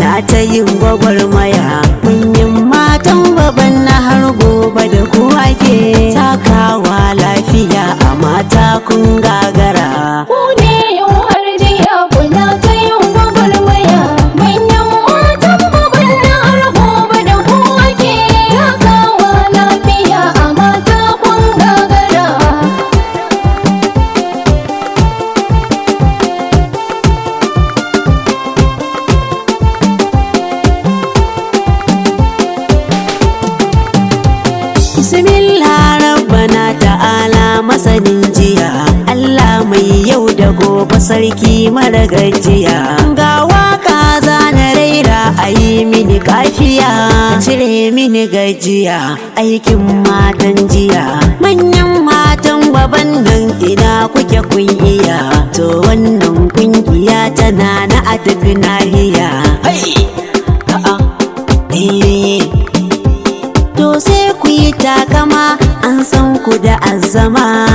ana ta yin gwagwarmaya. Manyan matan baban na har gobe da kuwa ke takawa lafiya a mata kun gagara. Ku ne yau har jiya kuna ta yin gwagwarmaya. Manyan matan baban na har gobe da kuwa ke takawa lafiya a mata kun gagara. Bismillah rabbana ta'ala masanin jiya, Allah mai yau da gobe sarki mara gajiya. Ga waka zana raira a yi mini kafiya, cire mini gajiya aikin matan jiya. Manyan matan baban nan ina kuke kun iya, to wannan kungiya tana na a duk nahiya. To sai ku yi takama an san ku da azama.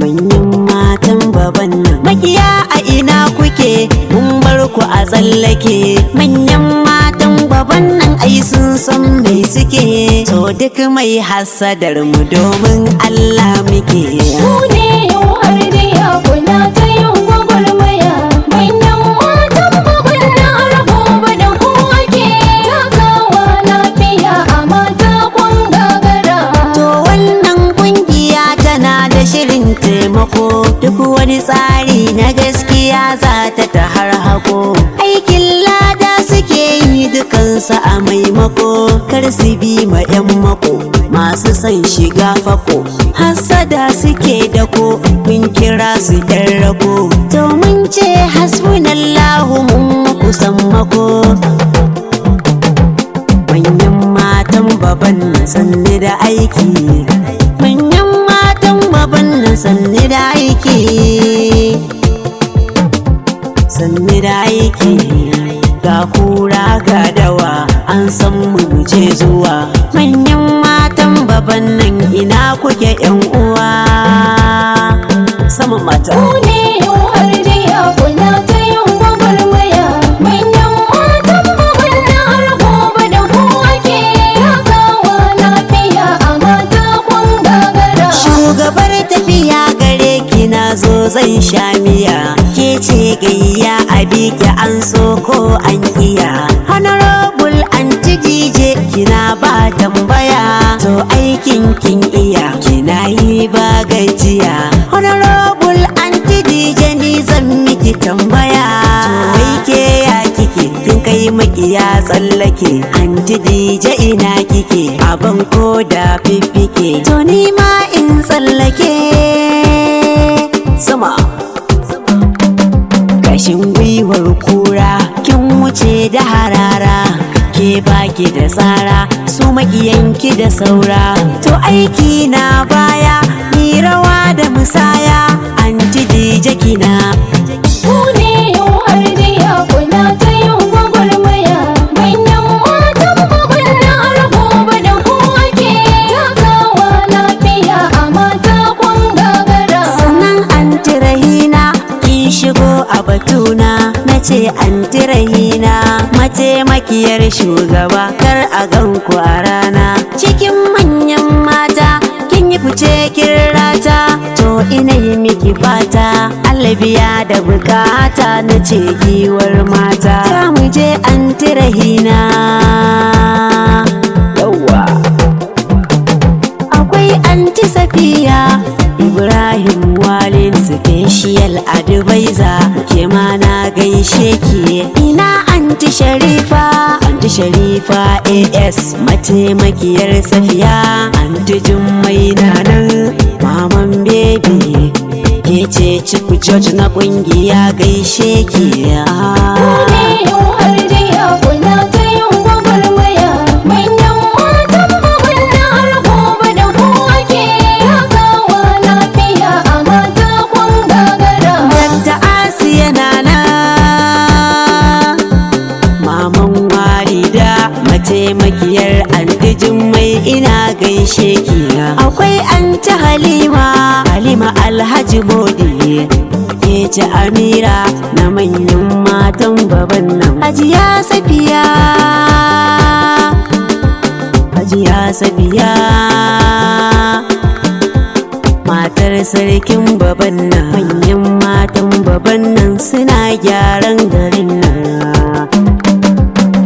Manyan matan baban nan makiya a ina kuke, mun bar ku a tsallake. Manyan matan baban nan ai sun san me suke, to duk mai hasadar mu domin Allah muke. Ku ne yau har jiya kuna ta yin gwagwarmaya. Manyan matan baban na har gobe da kuwa ke takawa lafiya a mata kun gagara. To wannan kungiya tana da shirin taimako, duk wani tsari na gaskiya za ta har hako. Aikin lada suke yi dukansu a maimako, kar su bi ma 'yan mako masu son shiga fako. Hassada suke dako, mun kira su 'yan rako. To mun ce hasbunallahu mun muku sammako. Manyan matan baban nan sanni da aiki, manyan matan baban nan sanni da aiki, sanni da aiki. Ga kura ga dawa an san mu ce zuwa. Manyan matan baban nan ina kuke 'yan uwa, sama mata. Ku ne yau har jiya kuna ta yin gwagwarmaya. Manyan matan baban na har gobe da kuwa ke takawa lafiya a mata kun gagara. Shugabar tafiya gare ki na zo zan sha miya, ke ce gayya a biki an so ko an iya. Honorable Aunty DJ kina ba tambaya, to aikin kin iya kina yi ba gajiya. Honorable Aunty DJ ni zan miki tambaya, to wai ke ya kike kin kai makiya tsallake. Aunty DJ ina kike aban ko da fiffike, to ni ma in tsallake sama. Kashin gwiwar kura kin wuce da harara, ke baki da tsara su makiyanki da saura. To aiki na baya ni rawa da musaya, Aunty DJ kina. Ku ne yau har jiya kuna ta yin gwagwarmaya. Manyan matan baban na har gobe da kuwa ke takawa lafiya a mata kun gagara. Sannan Aunty Rahina kin shigo a batuna, na ce Aunty Rahina mataimakiyar shugaba kar a gan ku a rana. Cikin manyan mata kin yi fice kin rata, to ina yi miki fata Allah biya da bukata, na ce giwar mata. Za mu je Aunty Rahina. Yawwa akwai Aunty Safiya Ibrahim Walin special advisor, ke ma na gaishe ki. Ina Aunty Sharifa, Aunty Sharifa AS mataimakiyar Safiya. Aunty Jummai na nan maman baby, ke ce Chief George na kungiya gaishe ki. Ku ne yau har jiya kuna ta yin gwagwarmaya. Manyan matan baban na har gobe da kuwa ke takawa lafiya a mata kun gagara. Dr. Asiya na nan, maman Walida mataimakiyar Aunty Jummai ina gaishe ki. Akwai Aunty Halima, Halima Alhaji Modi, ke ce Amira na manyan matan baban Hajiya Safiya, Hajiya Safiya, matar sarkin baban nan, manyan matan baban nan suna gyaran garin nan.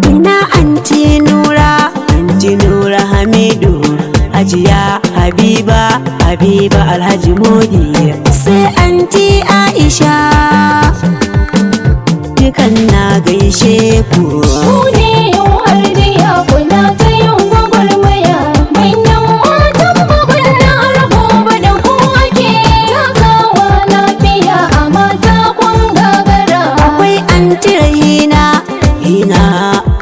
Ina anti Nura, anti Nura Hamidu, Hajiya Habiba, Habiba Alhaji Modi, sai anti Aisha, dukan na gaishe ku. Ku ne yau har jiya kuna ta yin gwagwarmaya, manyan matan baban na gobe da ku ake takawa lafiya a mata kun gagara. Akwai anti Rahina, Hina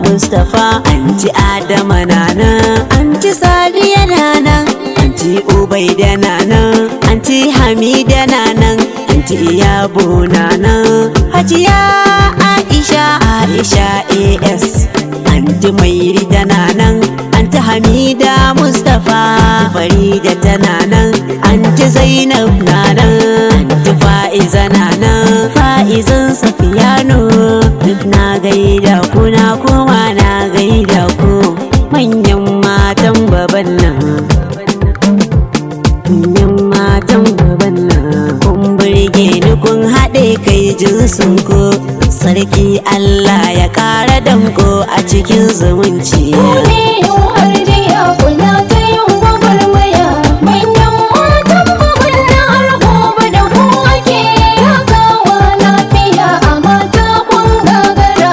Mustapha, anti Adama nana, anti Sadiya nana, anti Ubaida nana, anti Hamida nana, anti Iyabo nana, Hajiya Aisha, Aisha AS, anti Mairi tana nan, anti Hamida Mustapha, Farida tana nan, anti Zainab na nan, anti Faiza na nan, Faizan Safiyano, duk na gaida ku na kuma na gaida ku, manyan matan baban nan, manyan matan baban nan, kun burge ni kun haɗe kai jinsin ku, sarki Allah ya ƙara danko a cikin zumunci. Ku ne yau har jiya kuna ta yin gwagwarmaya, manyan matan baban na gobe da ku ake takawa lafiya a mata kun gagara.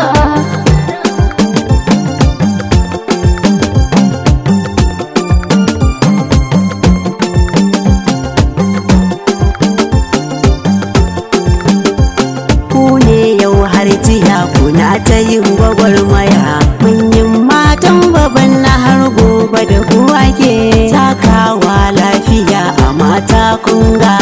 Ku ne yau har jiya kuna ta yin gwagwarmaya, manyan matan baban na har gobe da ku ake takawa lafiya a mata kun ga